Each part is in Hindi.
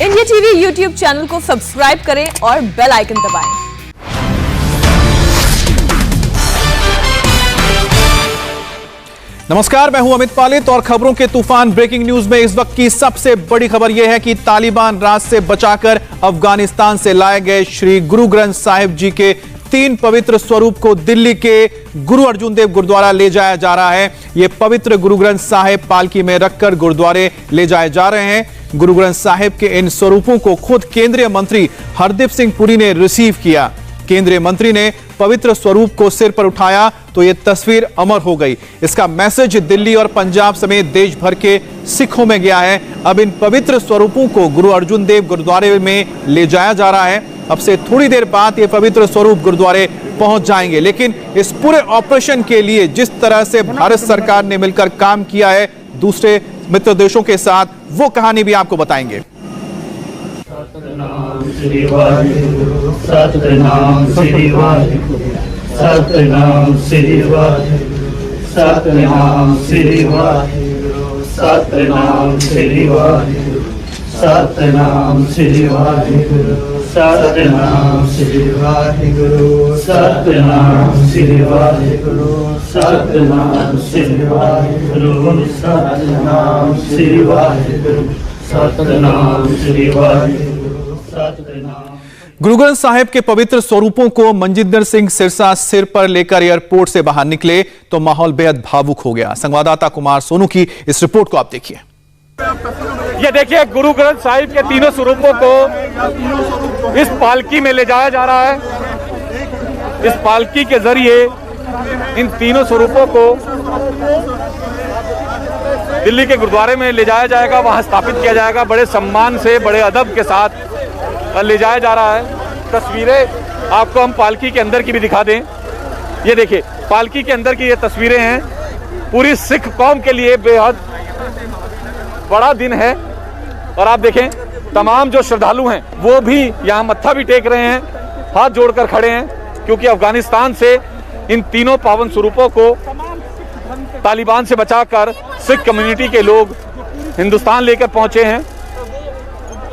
इंडिया टीवी यूट्यूब चैनल को सब्सक्राइब करें और बेल आइकन दबाएं। नमस्कार, मैं हूं अमित पालित और खबरों के तूफान ब्रेकिंग न्यूज में इस वक्त की सबसे बड़ी खबर यह है कि तालिबान राज से बचाकर अफगानिस्तान से लाए गए श्री गुरु ग्रंथ साहिब जी के 3 पवित्र स्वरूप को दिल्ली के गुरु अर्जुन देव गुरुद्वारा ले जाया जा रहा है। ये पवित्र गुरु ग्रंथ साहिब पालकी में रखकर गुरुद्वारे ले जाए जा रहे हैं। गुरु ग्रंथ साहिब के इन स्वरूपों को खुद केंद्रीय मंत्री हरदीप सिंह पुरी ने रिसीव किया। केंद्रीय मंत्री ने पवित्र स्वरूप को सिर पर उठाया तो यह तस्वीर अमर हो गई। इसका मैसेज दिल्ली और पंजाब समेत देश भर के सिखों में गया है। अब इन पवित्र स्वरूपों को गुरु अर्जुन देव गुरुद्वारे में ले जाया जा रहा है। अब से थोड़ी देर बाद ये पवित्र स्वरूप गुरुद्वारे पहुंच जाएंगे। लेकिन इस पूरे ऑपरेशन के लिए जिस तरह से भारत सरकार ने मिलकर काम किया है दूसरे मित्र देशों के साथ, वो कहानी भी आपको बताएंगे। सतनाम श्री वाहिगुरु, सतनाम श्री वाहिगुरु, सतनाम श्री वाहिगुरु, सतनाम श्री वाहिगुरु, सतनाम श्री वाहिगुरु, सतनाम श्री वाहिगुरु, सतनाम श्री वाहिगुरु, सतनाम श्री वाहिगुरु, सतनाम श्री वाहिगुरु, सतनाम श्री वाहिगुरु, सतनाम श्री वाहिगुरु, सतनाम। गुरु ग्रंथ साहिब के पवित्र स्वरूपों को मनजिंदर सिंह सिरसा सिर पर लेकर एयरपोर्ट से बाहर निकले तो माहौल बेहद भावुक हो गया। संवाददाता कुमार सोनू की इस रिपोर्ट को आप देखिए। ये देखिए, गुरु ग्रंथ साहिब के 3 स्वरूपों को इस पालकी में ले जाया जा रहा है। इस पालकी के जरिए इन 3 स्वरूपों को दिल्ली के गुरुद्वारे में ले जाया जाएगा, वहां स्थापित किया जाएगा। बड़े सम्मान से, बड़े अदब के साथ ले जाया जा रहा है। तस्वीरें आपको हम पालकी के अंदर की भी दिखा दें। ये देखिए, पालकी के अंदर की ये तस्वीरें हैं। पूरी सिख कौम के लिए बेहद बड़ा दिन है। और आप देखें, तमाम जो श्रद्धालु हैं वो भी यहाँ मत्था भी टेक रहे हैं, हाथ जोड़कर खड़े हैं, क्योंकि अफगानिस्तान से इन 3 पावन स्वरूपों को तालिबान से बचाकर सिख कम्युनिटी के लोग हिंदुस्तान लेकर पहुंचे हैं।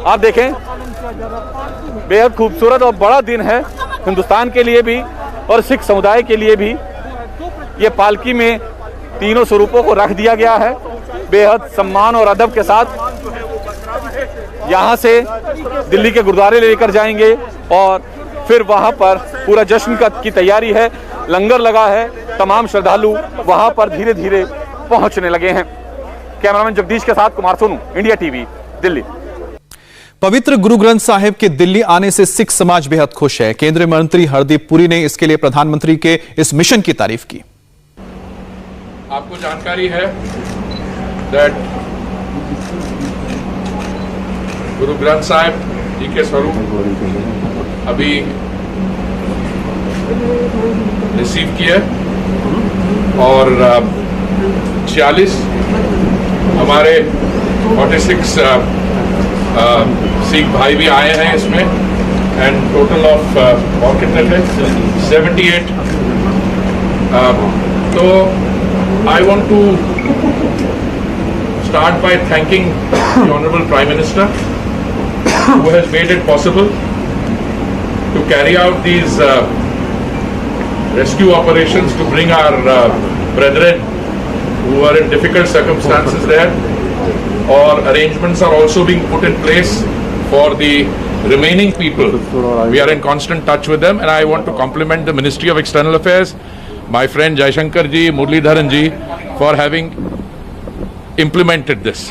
आप देखें, बेहद खूबसूरत और बड़ा दिन है हिंदुस्तान के लिए भी और सिख समुदाय के लिए भी। ये पालकी में 3 स्वरूपों को रख दिया गया है बेहद सम्मान और अदब के साथ। यहाँ से दिल्ली के गुरुद्वारे लेकर जाएंगे और फिर वहाँ पर पूरा जश्न की तैयारी है। लंगर लगा है, तमाम श्रद्धालु वहाँ पर धीरे धीरे पहुँचने लगे हैं। कैमरामैन जगदीश के साथ कुमार सोनू, इंडिया टीवी, दिल्ली। पवित्र गुरु ग्रंथ साहिब के दिल्ली आने से सिख समाज बेहद खुश है। केंद्रीय मंत्री हरदीप पुरी ने इसके लिए प्रधानमंत्री के इस मिशन की तारीफ की। आपको जानकारी है दैट गुरु ग्रंथ साहिब जी के स्वरूप अभी रिसीव किए और 46 हमारे 46 सिख भाई भी आए हैं इसमें एंड टोटल ऑफ और कितने थे 78। तो I want to start by thanking the Honorable Prime Minister who has made it possible to carry out these rescue operations to bring our brethren who are in difficult circumstances there. Or arrangements are also being put in place for the remaining people. We are in constant touch with them and I want to compliment the Ministry of External Affairs, my friend Jaishankar ji, Muralidharan ji, for having implemented this.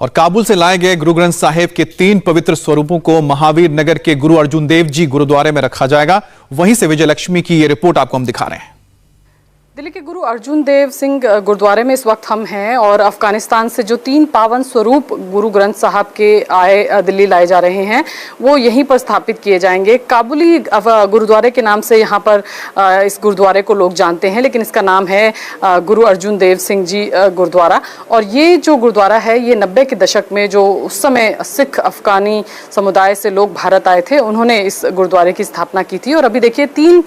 और काबुल से लाए गए गुरु ग्रंथ साहिब के 3 पवित्र स्वरूपों को महावीर नगर के गुरु अर्जुन देव जी गुरुद्वारे में रखा जाएगा। वहीं से विजय लक्ष्मी की ये रिपोर्ट आपको हम दिखा रहे हैं। दिल्ली के गुरु अर्जुन देव सिंह गुरुद्वारे में इस वक्त हम हैं और अफगानिस्तान से जो 3 पावन स्वरूप गुरु ग्रंथ साहब के दिल्ली लाए जा रहे हैं वो यहीं पर स्थापित किए जाएंगे। काबुली गुरुद्वारे के नाम से यहाँ पर इस गुरुद्वारे को लोग जानते हैं, लेकिन इसका नाम है गुरु अर्जुन देव सिंह जी गुरुद्वारा। और ये जो गुरुद्वारा है ये 90 के दशक में जो उस समय सिख अफगानी समुदाय से लोग भारत आए थे उन्होंने इस गुरुद्वारे की स्थापना की थी। और अभी देखिए 3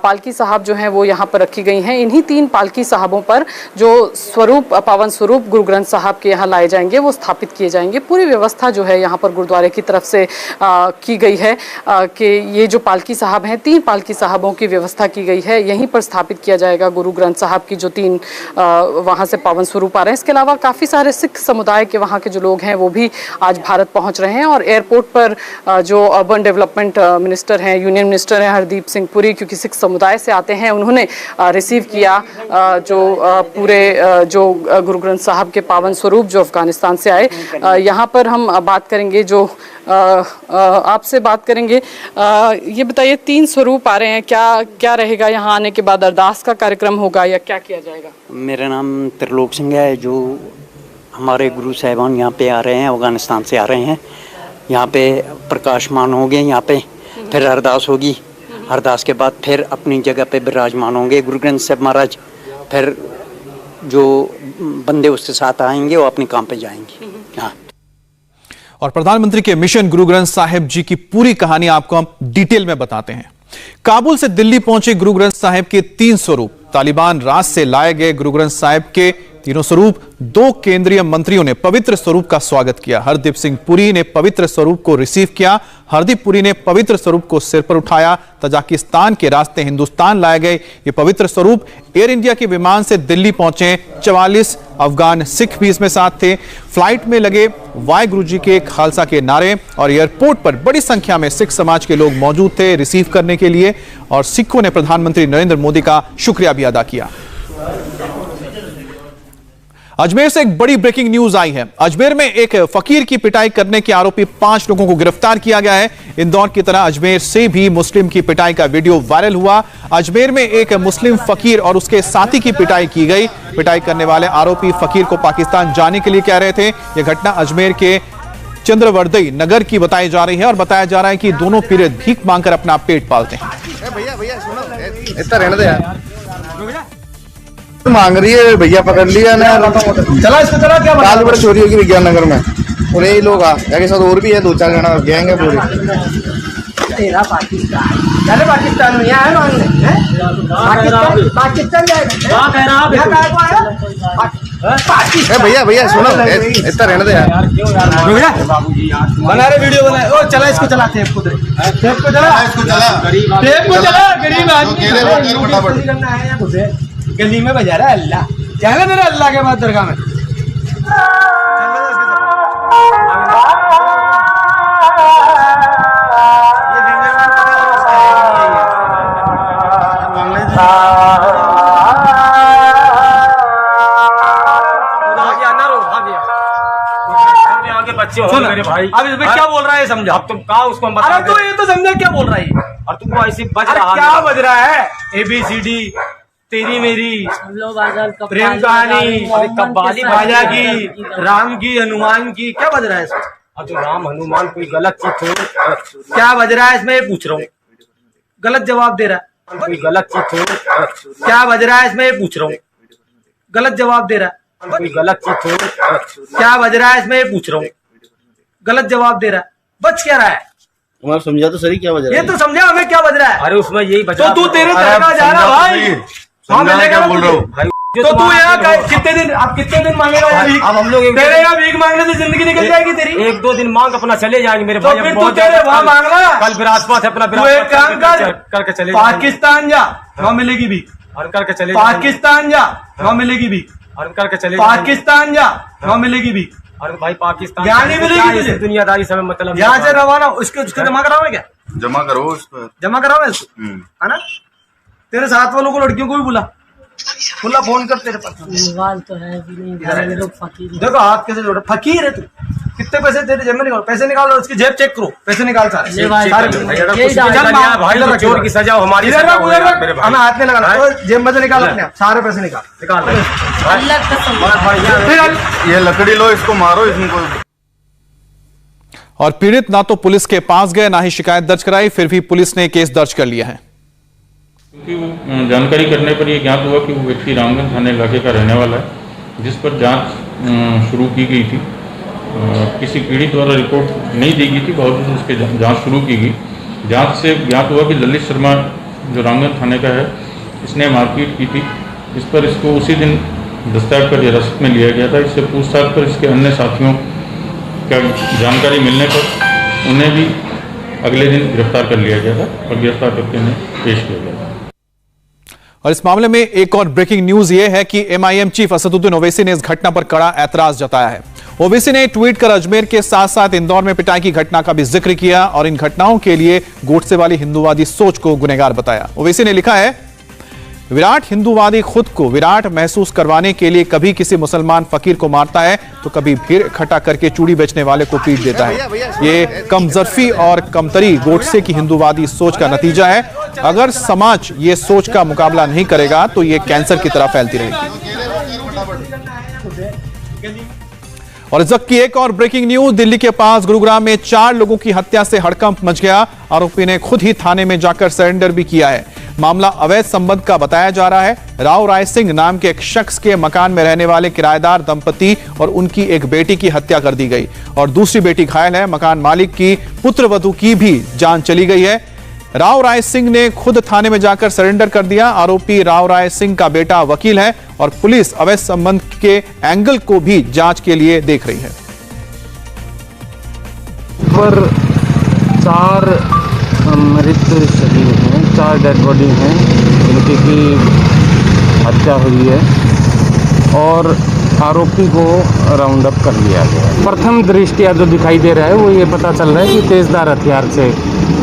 पालकी साहब जो हैं वो यहाँ पर रखी गई हैं। इन्हीं यही 3 पालकी साहबों पर जो स्वरूप पावन स्वरूप गुरु ग्रंथ साहब के यहाँ लाए जाएंगे वो स्थापित किए जाएंगे। पूरी व्यवस्था जो है यहाँ पर गुरुद्वारे की तरफ से की गई है कि ये जो पालकी साहब हैं 3 पालकी साहबों की व्यवस्था की गई है, यहीं पर स्थापित किया जाएगा गुरु ग्रंथ साहब की जो 3 वहाँ से पावन स्वरूप आ रहे हैं। इसके अलावा काफ़ी सारे सिख समुदाय के वहाँ के जो लोग हैं वो भी आज भारत पहुँच रहे हैं और एयरपोर्ट पर जो अर्बन डेवलपमेंट मिनिस्टर हैं, यूनियन मिनिस्टर हैं हरदीप सिंह पुरी, क्योंकि सिख समुदाय से आते हैं, उन्होंने रिसीव किया जो पूरे जो गुरु ग्रंथ साहब के पावन स्वरूप जो अफगानिस्तान से आए। यहाँ पर हम बात करेंगे जो आपसे बात करेंगे। ये बताइए 3 स्वरूप आ रहे हैं, क्या रहेगा यहाँ आने के बाद? अरदास का कार्यक्रम होगा या क्या किया जाएगा? मेरा नाम त्रिलोक सिंह है। जो हमारे गुरु साहिबान यहाँ पे आ रहे हैं, अफगानिस्तान से आ रहे हैं, यहाँ पे प्रकाशमान होंगे, यहाँ पे फिर अरदास होगी, अरदास के बाद फिर अपनी जगह पे विराजमान होंगे गुरु ग्रंथ साहब महाराज। फिर जो बंदे उसके साथ आएंगे वो अपने काम पे जाएंगे। हाँ। और प्रधानमंत्री के मिशन गुरु ग्रंथ साहिब जी की पूरी कहानी आपको हम डिटेल में बताते हैं। काबुल से दिल्ली पहुंचे गुरु ग्रंथ साहिब के 3 स्वरूप। तालिबान राज से लाए गए गुरु ग्रंथ साहिब के तीनों स्वरूप 2 केंद्रीय मंत्रियों ने पवित्र स्वरूप का स्वागत किया। हरदीप सिंह पुरी ने पवित्र स्वरूप को रिसीव किया। हरदीप पुरी ने पवित्र स्वरूप को सिर पर उठाया। तजाकिस्तान के रास्ते हिंदुस्तान लाए गए ये पवित्र स्वरूप एयर इंडिया के विमान से दिल्ली पहुंचे। 44 अफगान सिख भी इसमें साथ थे। फ्लाइट में लगे वाहे गुरु जी के खालसा के नारे और एयरपोर्ट पर बड़ी संख्या में सिख समाज के लोग मौजूद थे रिसीव करने के लिए। और सिखों ने प्रधानमंत्री नरेंद्र मोदी का शुक्रिया भी अदा किया। अजमेर से एक बड़ी ब्रेकिंग न्यूज आई है। अजमेर में एक फकीर की पिटाई करने के आरोपी 5 लोगों को गिरफ्तार किया गया है। इंदौर की तरह अजमेर से भी मुस्लिम की पिटाई का वीडियो वायरल हुआ। अजमेर में एक मुस्लिम फकीर और उसके साथी की पिटाई की गई। पिटाई करने वाले आरोपी फकीर को पाकिस्तान जाने के लिए कह रहे थे। यह घटना अजमेर के चंद्रवर्दई नगर की बताई जा रही है और बताया जा रहा है कि दोनों पीड़ित भीख मांगकर अपना पेट पालते हैं। भैया सुनो, इतना रहने दे यार। मांग रही है भैया, पकड़ लिया ना। चला इसको, चला क्या दाल बड़ा चोरी होगी विज्ञान नगर में और यही लोग के साथ और भी है 2-4 जना गैंग है पूरी। तेरा पाकिस्तान पाकिस्तान में है मांगने पाकिस्तान भैया सुनो, इतना रहने दे यार। बना रहे वीडियो बना। ओ चला इसको, चलाते हैं गरीब गली में बजा रहा है अल्लाह। क्या मेरा अल्लाह के बाद दरगाह में मेरे भाई। अब इसमें क्या बोल रहा है समझा? अब तुम कहा उसको बता। अरे तो ये तो समझा क्या बोल रहा है और तुमको ऐसी बज रहा क्या बज रहा है? ABCD तेरी मेरी प्रेम कहानी, कब्बाली भाजा की, राम की, हनुमान की, क्या बज रहा है इसमें? अब तो राम हनुमान कोई गलत चीज छोड़ क्या बज रहा है इसमें ये पूछ रहा हूँ। गलत जवाब दे रहा है। कोई गलत चीज छोड़ क्या बज रहा है इसमें ये पूछ रहा हूँ। गलत जवाब दे रहा है। कोई गलत चीज छोड़ क्या बज रहा है इसमें ये पूछ रहा हूँ। गलत जवाब दे रहा है। बच क्या रहा है? तुम्हारा समझा तो सही क्या बज रहा है? ये तो समझा हमें क्या बज रहा है। अरे उसमें यही बचा। तो तू तेरे दरगाह जा रहा भाई। हाँ मिलेगा बोल रहा हूँ। तो तू यहाँ कितने दिन, अब कितने दिन मांगेगा यहाँ भीख? अब हम लोग तेरे यहाँ भीख मांगने से जिंदगी निकल जाएगी तेरी। 1-2 दिन मांग अपना चले जाएंगे मेरे तो भाई। फिर तू तेरे वहाँ मांगना। कल विरासत है अपना। तू एक काम कर, करके चले पाकिस्तान जा, वहाँ मिलेगी भीख। और करके चले पाकिस्तान जा, वहाँ मिलेगी भीख। और करके चले पाकिस्तान जा, वहाँ मिलेगी भीख। और भाई पाकिस्तान यहाँ नहीं मिलेगी तुझे। दुनियादारी से मतलब यहाँ से रवाना उसके जमा कराओ क्या? जमा करो उस पर, जमा कराओ इसको, है ना? तेरे साथ वालों को लड़कियों को भी बुला फोन कर। तेरे पास मोबाइल तो है भी नहीं, लोग फकीर। देखो हाथ कैसे जोड़े, फकीर है तू। कितने पैसे तेरे जेब में निकालो, पैसे निकालो, उसकी जेब चेक करो, पैसे निकाल सारे। चोर की सजा हमारी। हमें हाथ में लगाना, जेब में से निकाल अपने आप सारे पैसे निकाल। ये लकड़ी लो, इसको मारो इसको। और पीड़ित ना तो पुलिस के पास गए ना ही शिकायत दर्ज कराई, फिर भी पुलिस ने केस दर्ज कर लिया है। क्योंकि वो जानकारी करने पर यह ज्ञात हुआ कि वो व्यक्ति रामगंज थाने इलाके का रहने वाला है, जिस पर जांच शुरू की गई थी। किसी पीड़ित द्वारा रिपोर्ट नहीं दी गई थी, बावजूद उसके जांच शुरू की गई। जांच से ज्ञात हुआ कि ललित शर्मा जो रामगंज थाने का है, इसने मारपीट की थी इस पर इसको उसी दिन दस्तयाब कर हिरासत में लिया गया था। इससे पूछताछ पर इसके अन्य साथियों का जानकारी मिलने पर उन्हें भी अगले दिन गिरफ्तार कर लिया गया था और गिरफ्तार करके उन्हें पेश किया गया था। और इस मामले में एक और ब्रेकिंग न्यूज यह है कि एमआईएम चीफ असदुद्दीन ओवैसी ने इस घटना पर कड़ा ऐतराज जताया है। ओवैसी ने ट्वीट कर अजमेर के साथ साथ इंदौर में पिटाई की घटना का भी जिक्र किया और इन घटनाओं के लिए गोडसे वाली हिंदूवादी सोच को गुनहगार बताया। ओवैसी ने लिखा है, विराट हिंदूवादी खुद को विराट महसूस करवाने के लिए कभी किसी मुसलमान फकीर को मारता है तो कभी भीड़ इकट्ठा करके चूड़ी बेचने वाले को पीट देता है। ये कमजरफी और कमतरी गोडसे की हिंदूवादी सोच का नतीजा है। अगर समाज ये सोच का मुकाबला नहीं करेगा तो ये कैंसर की तरह फैलती रहेगी। और इस वक्त की एक और ब्रेकिंग न्यूज, दिल्ली के पास गुरुग्राम में 4 लोगों की हत्या से हड़कंप मच गया। आरोपी ने खुद ही थाने में जाकर सरेंडर भी किया है। मामला अवैध संबंध का बताया जा रहा है। राव राय सिंह नाम के एक शख्स के मकान में रहने वाले किराएदार दंपति और उनकी एक बेटी की हत्या कर दी गई और दूसरी बेटी घायल है। मकान मालिक की पुत्रवधू की भी जान चली गई है। राव राय सिंह ने खुद थाने में जाकर सरेंडर कर दिया। आरोपी राव राय सिंह का बेटा वकील है और पुलिस अवैध संबंध के एंगल को भी जांच के लिए देख रही है। पर 4 मृत शरीर हैं, 4 डेड बॉडी हैं जिनकी की हत्या हुई है और आरोपी को राउंड अप कर लिया गया है। प्रथम दृष्टया जो दिखाई दे रहा है वो ये पता चल रहा है कि तेजधार हथियार से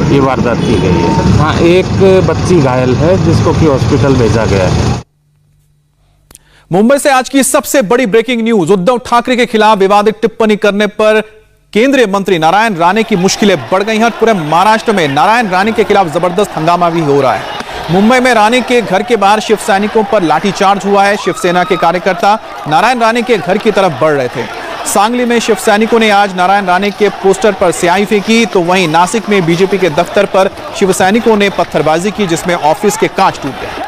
ये वारदात की गई है। हाँ, एक बच्ची घायल है जिसको कि हॉस्पिटल भेजा गया है। मुंबई से आज की सबसे बड़ी ब्रेकिंग न्यूज, उद्धव ठाकरे के खिलाफ विवादित टिप्पणी करने पर केंद्रीय मंत्री नारायण राणे की मुश्किलें बढ़ गई हैं। पूरे महाराष्ट्र में नारायण राणे के खिलाफ जबरदस्त हंगामा भी हो रहा है। मुंबई में राणे के घर के बाहर शिव सैनिकों पर लाठीचार्ज हुआ है। शिवसेना के कार्यकर्ता नारायण राणे के घर की तरफ बढ़ रहे थे। सांगली में शिव सैनिकों ने आज नारायण राणे के पोस्टर पर स्याही फेंकी तो वहीं नासिक में बीजेपी के दफ्तर पर शिव सैनिकों ने पत्थरबाजी की जिसमें ऑफिस के कांच टूट गए।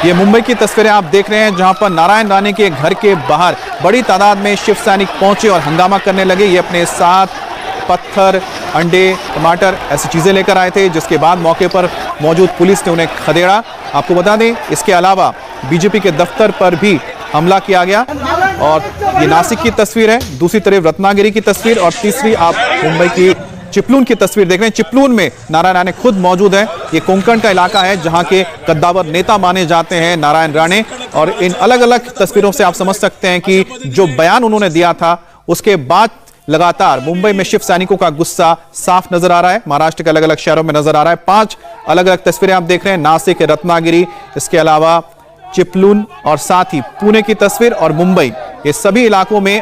ये मुंबई की तस्वीरें आप देख रहे हैं जहां पर नारायण राणे के घर के बाहर बड़ी तादाद में शिव सैनिक पहुंचे और हंगामा करने लगे। ये अपने साथ पत्थर, अंडे, टमाटर ऐसी चीजें लेकर आए थे जिसके बाद मौके पर मौजूद पुलिस ने उन्हें खदेड़ा। आपको बता दें इसके अलावा बीजेपी के दफ्तर पर भी हमला किया गया। और ये नासिक की तस्वीर है, दूसरी तरफ रत्नागिरी की तस्वीर और तीसरी आप मुंबई की चिपलून की तस्वीर देख रहे हैं। चिपलून में नारायण राणे खुद मौजूद है। ये कोंकण का इलाका है जहां के कद्दावर नेता माने जाते हैं नारायण राणे। और इन अलग अलग तस्वीरों से आप समझ सकते हैं कि जो बयान उन्होंने दिया था उसके बाद लगातार मुंबई में शिव सैनिकों का गुस्सा साफ नजर आ रहा है। महाराष्ट्र के अलग अलग शहरों में नजर आ रहा है। 5 अलग अलग तस्वीरें आप देख रहे हैं, नासिक, रत्नागिरी, इसके अलावा चिपलून और साथ ही पुणे की तस्वीर और मुंबई। ये सभी इलाकों में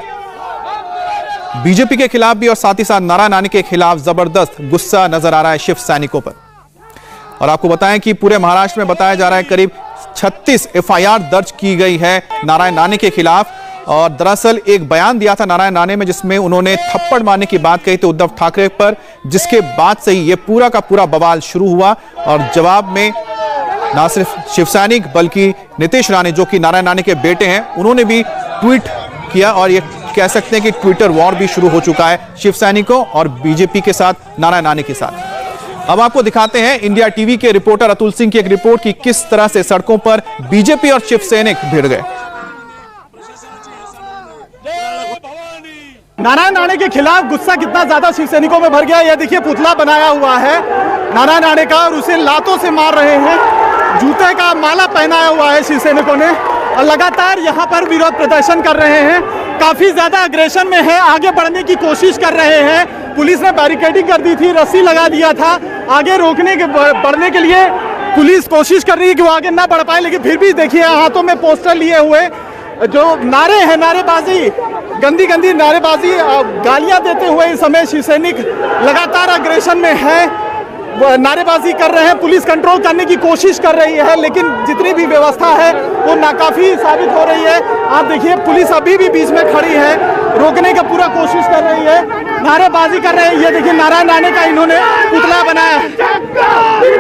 बीजेपी के खिलाफ भी और साथ ही साथ नारायण राणे के खिलाफ जबरदस्त गुस्सा नजर आ रहा है शिव सैनिकों पर। और आपको बताएं कि पूरे महाराष्ट्र में बताया जा रहा है करीब 36 एफआईआर दर्ज की गई है नारायण राणे के खिलाफ। और दरअसल एक बयान दिया था नारायण राणे में जिसमें उन्होंने थप्पड़ मारने की बात कही थी उद्धव ठाकरे पर, जिसके बाद से ही ये पूरा का पूरा बवाल शुरू हुआ। और जवाब में ना सिर्फ शिव सैनिक बल्कि नीतीश राणे जो कि नारायण राणे के बेटे हैं उन्होंने भी ट्वीट किया और ये कह सकते हैं कि ट्विटर वॉर भी शुरू हो चुका है शिव सैनिकों और बीजेपी के साथ, नारायण राणे के साथ। अब आपको दिखाते हैं इंडिया टीवी के रिपोर्टर अतुल सिंह की एक रिपोर्ट की किस तरह से सड़कों पर बीजेपी और शिव सैनिक भिड़ गए। नारायण राणे के खिलाफ गुस्सा कितना ज्यादा शिव सैनिकों में भर गया। यह देखिए पुतला बनाया हुआ है नारायण राणे का और उसे लातों से मार रहे हैं। जूते का माला पहनाया हुआ है शिव सैनिकों ने और लगातार यहाँ पर विरोध प्रदर्शन कर रहे हैं। काफी ज्यादा अग्रेशन में है, आगे बढ़ने की कोशिश कर रहे हैं। पुलिस ने बैरिकेडिंग कर दी थी, रस्सी लगा दिया था। आगे रोकने के बढ़ने के लिए पुलिस कोशिश कर रही है कि वो आगे ना बढ़ पाए, लेकिन फिर भी देखिए हाथों में पोस्टर लिए हुए जो नारे हैं, नारेबाजी, गंदी गंदी नारेबाजी, गालियां देते हुए इस समय शिव सैनिक लगातार अग्रेशन में है, नारेबाजी कर रहे हैं। पुलिस कंट्रोल करने की कोशिश कर रही है लेकिन जितनी भी व्यवस्था है वो नाकाफी साबित हो रही है। आप देखिए पुलिस अभी भी बीच में खड़ी है, रोकने का पूरा कोशिश कर रही है, नारेबाजी कर रहे हैं। ये देखिए नारायण राणे का इन्होंने पुतला बनाया।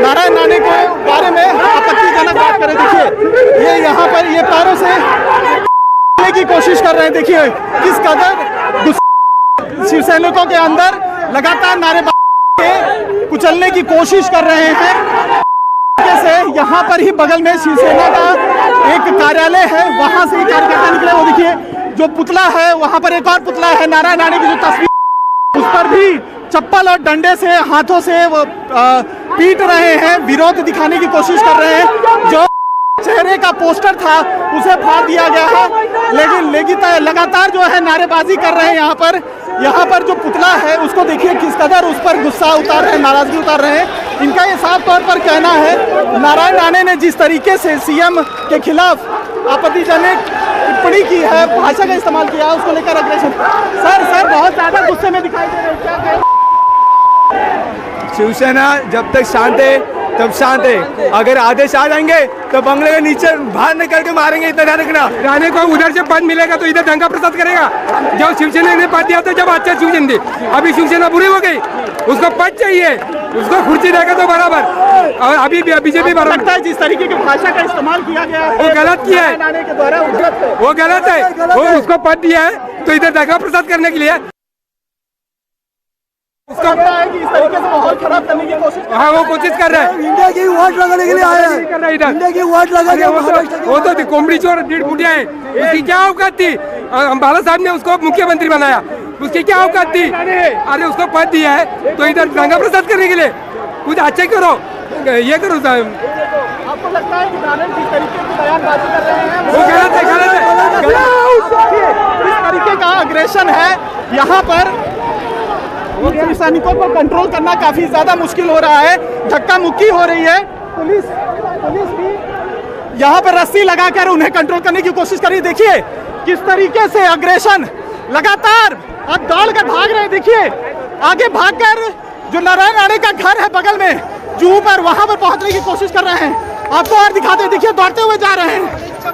नारायण राणे के बारे में आपत्तिजनक बात करें, देखिए ये यहाँ पर ये पैरों से की कोशिश कर रहे हैं। देखिए किस कदर शिव सैनिकों के अंदर लगातार नारेबाजी कुचलने की कोशिश कर रहे हैं। से यहाँ पर ही बगल में शिवसेना का एक कार्यालय है, वहां से ही कार्यकर्ता निकले। वो देखिए जो पुतला है, वहां पर एक और पुतला है, नारायण राणे की जो तस्वीर, उस पर भी चप्पल और डंडे से, हाथों से वो पीट रहे हैं, विरोध दिखाने की कोशिश कर रहे हैं। जो चेहरे का पोस्टर था उसे फाड़ दिया गया है, लेकिन लगातार जो है नारेबाजी कर रहे हैं। यहाँ पर जो पुतला है उसको देखिए किस कदर उस पर गुस्सा उतार रहे हैं, नाराजगी उतार रहे हैं। इनका ये साफ तौर पर कहना है, नारायण राणे ने जिस तरीके से सीएम के खिलाफ आपत्तिजनक टिप्पणी की है, भाषा का इस्तेमाल किया है, उसको लेकर अग्रेशन। सर बहुत ज्यादा गुस्से में दिखाई दे रहे हैं, क्या कहें? शिवसेना जब तक शांत है तब शांत है, अगर आदेश आ जाएंगे तो बंगले के नीचे बाहर निकल के मारेंगे। इतना ध्यान रखना। राणे को उधर से पद मिलेगा तो इधर दंगा प्रसाद करेगा। जब शिवसेना ने पद दिया तो जब अच्छा शिवसेना दी, अभी शिवसेना बुरी हो गई, उसको पद चाहिए, उसको कुर्सी देगा तो बराबर। और अभी बीजेपी बराबर लगता है जिस तरीके की भाषा का इस्तेमाल किया गया है वो गलत किया है, वो गलत है। वो उसको पद दिया है तो इधर दंगा प्रसाद करने के लिए उसका है कि इस तरीके से माहौल खराब करने की कोशिश। हाँ, वो कोशिश कर रहे हैं, इंडिया की वोट लगाने के लिए आए हैं, कर रहे हैं इधर। इंडिया की वोट लगा के वो तो कोमड़ी चोर डेढ़ फुटिया है, उसकी क्या औकात थी? अम्बाला साहब ने उसको मुख्यमंत्री बनाया, उसकी क्या औकात थी? अरे उसको पद दिया है तो इधर दंगा प्रसाद करने के लिए कुछ अच्छा करो, ये करो साहब। आपको लगता है कि राणे किस तरीके की बयानबाजी कर रहे हैं वो गलत है, गलत है। इस तरीके का अग्रेशन है यहाँ पर, सैनिकों को कंट्रोल करना काफी ज्यादा मुश्किल हो रहा है, धक्का मुक्की हो रही है। पुलिस भी यहाँ पर रस्सी लगाकर उन्हें कंट्रोल करने की कोशिश कर रही है। देखिए किस तरीके से अग्रेशन, लगातार अब दौड़ कर भाग रहे हैं। देखिए आगे भागकर जो नारायण राणे का घर है बगल में जूहू पर, वहां पर पहुंचने की कोशिश कर रहे हैं। आपको और दिखाते हैं, देखिए दौड़ते हुए जा रहे हैं।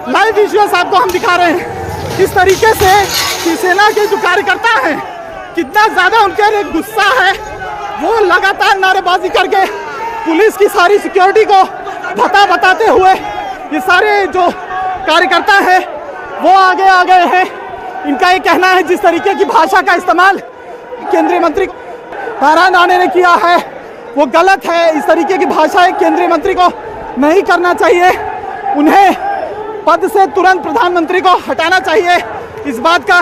लाइव विजुअल्स आपको हम दिखा रहे हैं किस तरीके से शिवसेना के जो कार्यकर्ता हैं, कितना ज्यादा उनके लिए गुस्सा है। वो लगातार नारेबाजी करके पुलिस की सारी सिक्योरिटी को बताते हुए ये सारे जो कार्यकर्ता हैं वो आगे आ गए हैं। इनका ये कहना है जिस तरीके की भाषा का इस्तेमाल केंद्रीय मंत्री नारायण राणे ने किया है वो गलत है। इस तरीके की भाषा एक केंद्रीय मंत्री को नहीं करना चाहिए, उन्हें पद से तुरंत प्रधानमंत्री को हटाना चाहिए। इस बात का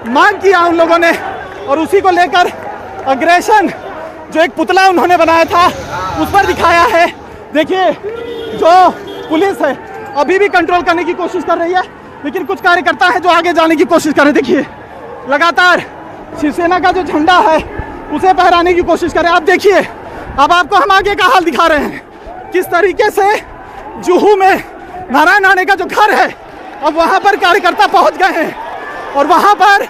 मांग किया उन लोगों ने और उसी को लेकर अग्रेशन जो एक पुतला उन्होंने बनाया था उस पर दिखाया है। देखिए जो पुलिस है अभी भी कंट्रोल करने की कोशिश कर रही है, लेकिन कुछ कार्यकर्ता हैं जो आगे जाने की कोशिश कर रहे हैं। देखिए लगातार शिवसेना का जो झंडा है उसे फहराने की कोशिश कर रहे हैं। आप देखिए, अब आपको हम आगे का हाल दिखा रहे हैं किस तरीके से जुहू में नारायण राणे का जो घर है अब वहां पर कार्यकर्ता पहुंच गए हैं और वहां पर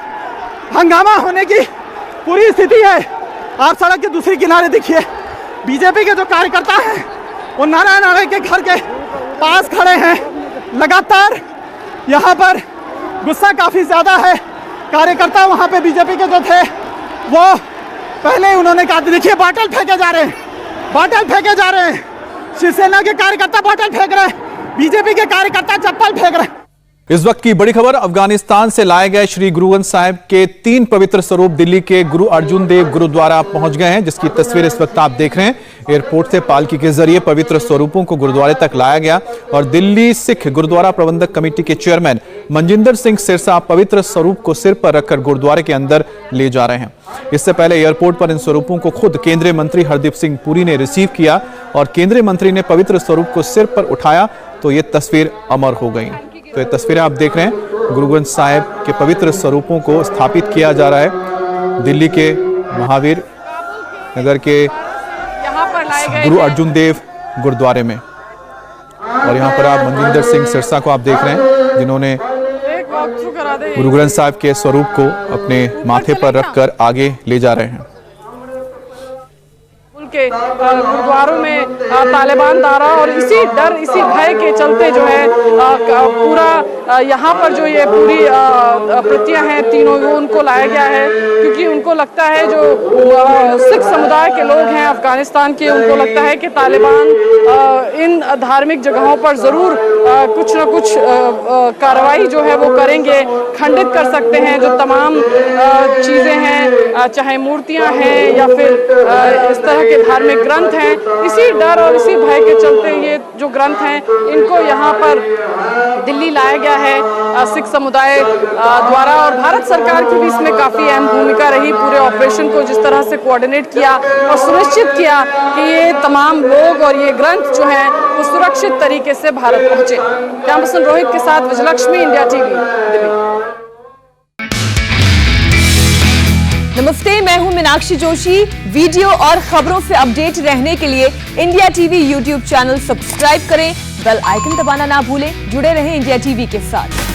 हंगामा होने की पूरी स्थिति है। आप सड़क के दूसरे किनारे देखिए, बीजेपी के जो कार्यकर्ता हैं वो नारायण राणे के घर के पास खड़े हैं। लगातार यहाँ पर गुस्सा काफी ज्यादा है। कार्यकर्ता वहाँ पे बीजेपी के जो थे वो पहले उन्होंने कहा, देखिए बॉटल फेंके जा रहे हैं, बॉटल फेंके जा रहे हैं। शिवसेना के कार्यकर्ता बॉटल फेंक रहे हैं, बीजेपी के कार्यकर्ता चप्पल फेंक रहे हैं। इस वक्त की बड़ी खबर, अफगानिस्तान से लाए गए श्री गुरु ग्रंथ साहिब के 3 पवित्र स्वरूप दिल्ली के गुरु अर्जुन देव गुरुद्वारा पहुंच गए हैं, जिसकी तस्वीर इस वक्त आप देख रहे हैं। एयरपोर्ट से पालकी के जरिए पवित्र स्वरूपों को गुरुद्वारे तक लाया गया और दिल्ली सिख गुरुद्वारा प्रबंधक कमेटी के चेयरमैन मनजिंदर सिंह सिरसा पवित्र स्वरूप को सिर पर रखकर गुरुद्वारे के अंदर ले जा रहे हैं। इससे पहले एयरपोर्ट पर इन स्वरूपों को खुद केंद्रीय मंत्री हरदीप सिंह पुरी ने रिसीव किया और केंद्रीय मंत्री ने पवित्र स्वरूप को सिर पर उठाया तो ये तस्वीर अमर हो गई। तो ये तस्वीरें आप देख रहे हैं, गुरु ग्रंथ साहिब के पवित्र स्वरूपों को स्थापित किया जा रहा है दिल्ली के महावीर नगर के गुरु अर्जुन देव गुरुद्वारे में। और यहाँ पर आप मनजिंदर सिंह सिरसा को आप देख रहे हैं जिन्होंने गुरु ग्रंथ साहिब के स्वरूप को अपने माथे पर रखकर आगे ले जा रहे हैं। साहब के गुरुद्वारों में तालिबान दारा, और इसी डर इसी भय के चलते जो है पूरा यहाँ पर जो ये पूरी प्रतियां हैं तीनों उनको लाया गया है, क्योंकि उनको लगता है जो सिख समुदाय के लोग हैं अफगानिस्तान के, उनको लगता है कि तालिबान इन धार्मिक जगहों पर ज़रूर कुछ न कुछ कार्रवाई जो है वो करेंगे, खंडित कर सकते हैं जो तमाम चीज़ें हैं, चाहे मूर्तियां हैं या फिर इस तरह के धार्मिक ग्रंथ हैं। इसी डर और इसी भय के चलते ये जो ग्रंथ हैं इनको यहाँ पर दिल्ली लाया गया है सिख समुदाय द्वारा, और भारत सरकार की भी इसमें काफ़ी अहम भूमिका रही। पूरे ऑपरेशन को जिस तरह से कोऑर्डिनेट किया और सुनिश्चित किया कि ये तमाम लोग और ये ग्रंथ जो हैं वो सुरक्षित तरीके से भारत पहुंचे। कैमरा पर्सन रोहित के साथ विजयलक्ष्मी, इंडिया टीवी, दिल्ली। नमस्ते, मैं हूं मीनाक्षी जोशी। वीडियो और खबरों से अपडेट रहने के लिए India TV YouTube channel subscribe करें, बेल आइकन दबाना ना भूलें। जुड़े रहें इंडिया टीवी के साथ।